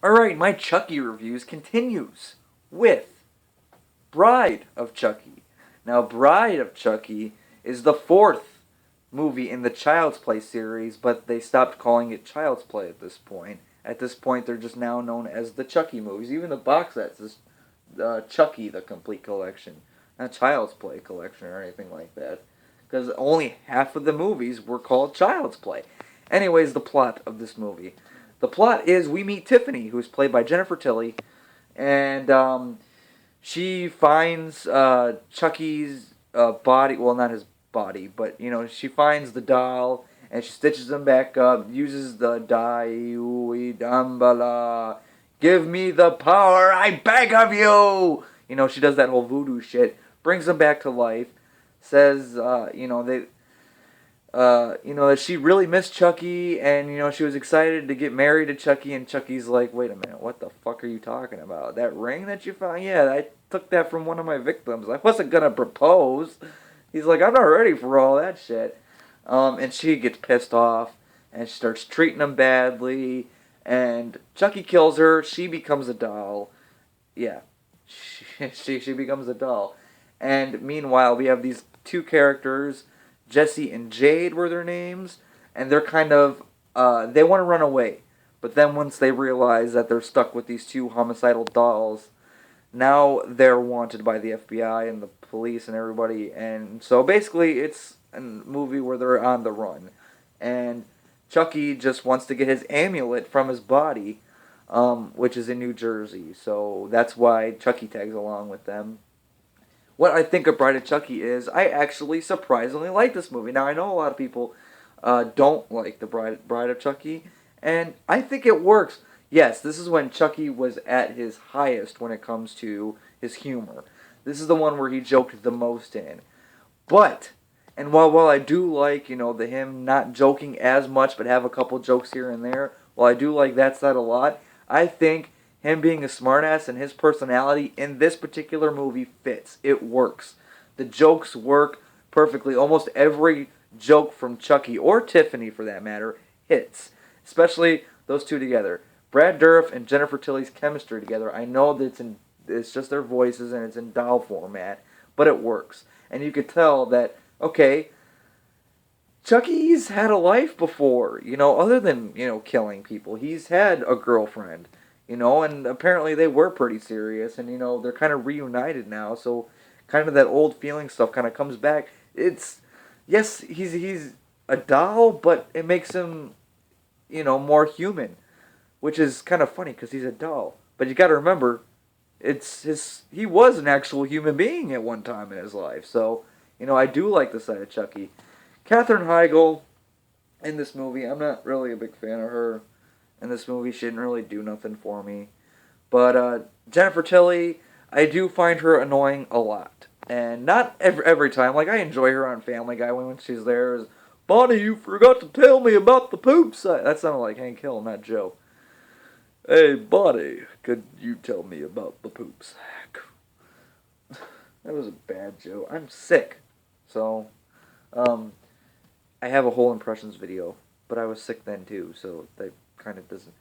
Alright, my Chucky reviews continues with Bride of Chucky. Now, Bride of Chucky is the fourth movie in the Child's Play series, but they stopped calling it Child's Play at this point. At this point, they're just now known as the Chucky movies. Even the box set says Chucky, the Complete Collection. Not Child's Play Collection or anything like that. Because only half of the movies were called Child's Play. Anyways, the plot of this movie. The plot is we meet Tiffany, who's played by Jennifer Tilly, and she finds Chucky's body. Well, not his body, but she finds the doll and she stitches him back up. Uses the dye dambala. Give me the power, I beg of you. She does that whole voodoo shit. Brings him back to life. Says that she really missed Chucky, and she was excited to get married to Chucky, and Chucky's like, wait a minute, what the fuck are you talking about? That ring that you found? Yeah, I took that from one of my victims. I wasn't gonna propose. He's like, I'm not ready for all that shit. And she gets pissed off, and she starts treating him badly, and Chucky kills her. She becomes a doll. Yeah, she becomes a doll. And meanwhile, we have these two characters. Jesse and Jade were their names, and they're kind of they want to run away, but then once they realize that they're stuck with these two homicidal dolls, now they're wanted by the FBI and the police and everybody, and so basically it's a movie where they're on the run, and Chucky just wants to get his amulet from his body, which is in New Jersey, so that's why Chucky tags along with them. What I think of Bride of Chucky is I actually surprisingly like this movie. Now, I know a lot of people don't like the Bride of Chucky, and I think it works. Yes, this is when Chucky was at his highest when it comes to his humor. This is the one where he joked the most in. But, and while I do like, the him not joking as much but have a couple jokes here and there, while I do like that side a lot, I think him being a smartass and his personality in this particular movie fits. It works. The jokes work perfectly. Almost every joke from Chucky, or Tiffany for that matter, hits. Especially those two together. Brad Dourif and Jennifer Tilly's chemistry together. I know that it's just their voices and it's in doll format, but it works. And you could tell that, okay, Chucky's had a life before, other than, killing people. He's had a girlfriend. And apparently they were pretty serious, and they're kind of reunited now, so kind of that old feeling stuff kind of comes back. It's, yes, he's a doll, but it makes him, more human, which is kind of funny because he's a doll. But you got to remember, he was an actual human being at one time in his life, so I do like the side of Chucky. Katherine Heigl in this movie, I'm not really a big fan of her. In this movie, she didn't really do nothing for me. But Jennifer Tilly, I do find her annoying a lot. And not every time. Like, I enjoy her on Family Guy when she's there. Bonnie, you forgot to tell me about the poops. That sounded like Hank Hill, not Joe. Hey, Bonnie, could you tell me about the poop sack? That was a bad joke. I'm sick. So, I have a whole impressions video. But I was sick then, too. So, that kind of doesn't.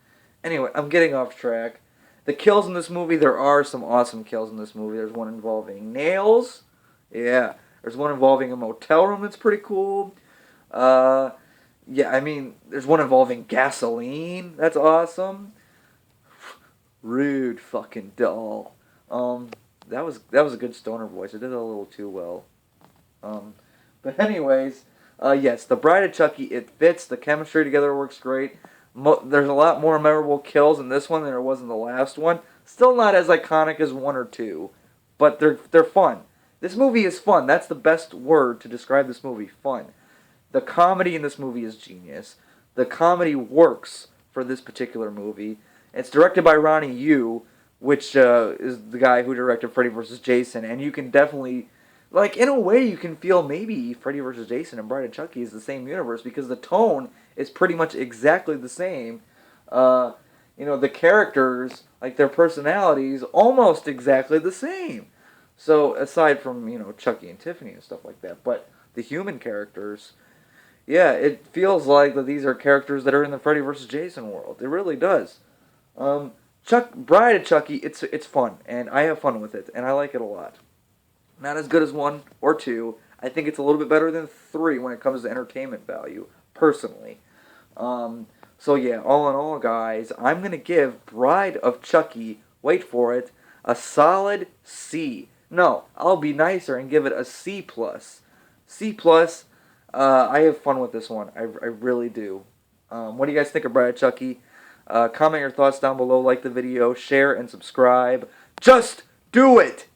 Anyway, I'm getting off track. The kills in this movie, there are some awesome kills in this movie. There's one involving nails. Yeah. There's one involving a motel room that's pretty cool. There's one involving gasoline. That's awesome. Rude fucking doll. That was a good stoner voice. I did it a little too well. But anyways, yes, The Bride of Chucky, it fits. The chemistry together works great. There's a lot more memorable kills in this one than there was in the last one. Still not as iconic as 1 or 2, but they're fun. This movie is fun. That's the best word to describe this movie, fun. The comedy in this movie is genius. The comedy works for this particular movie. It's directed by Ronnie Yu, which is the guy who directed Freddy vs. Jason, and you can definitely, like, in a way, you can feel maybe Freddy vs. Jason and Bride of Chucky is the same universe because the tone is pretty much exactly the same. The characters, like their personalities, almost exactly the same. So aside from Chucky and Tiffany and stuff like that, but the human characters, yeah, it feels like that these are characters that are in the Freddy vs. Jason world. It really does. Bride of Chucky, it's fun, and I have fun with it, and I like it a lot. Not as good as 1 or 2. I think it's a little bit better than 3 when it comes to entertainment value, personally. So yeah, all in all, guys, I'm gonna give Bride of Chucky, wait for it, a solid C. No, I'll be nicer and give it a C plus. C plus. I have fun with this one. I really do. What do you guys think of Bride of Chucky? Comment your thoughts down below. Like the video, share, and subscribe. Just do it!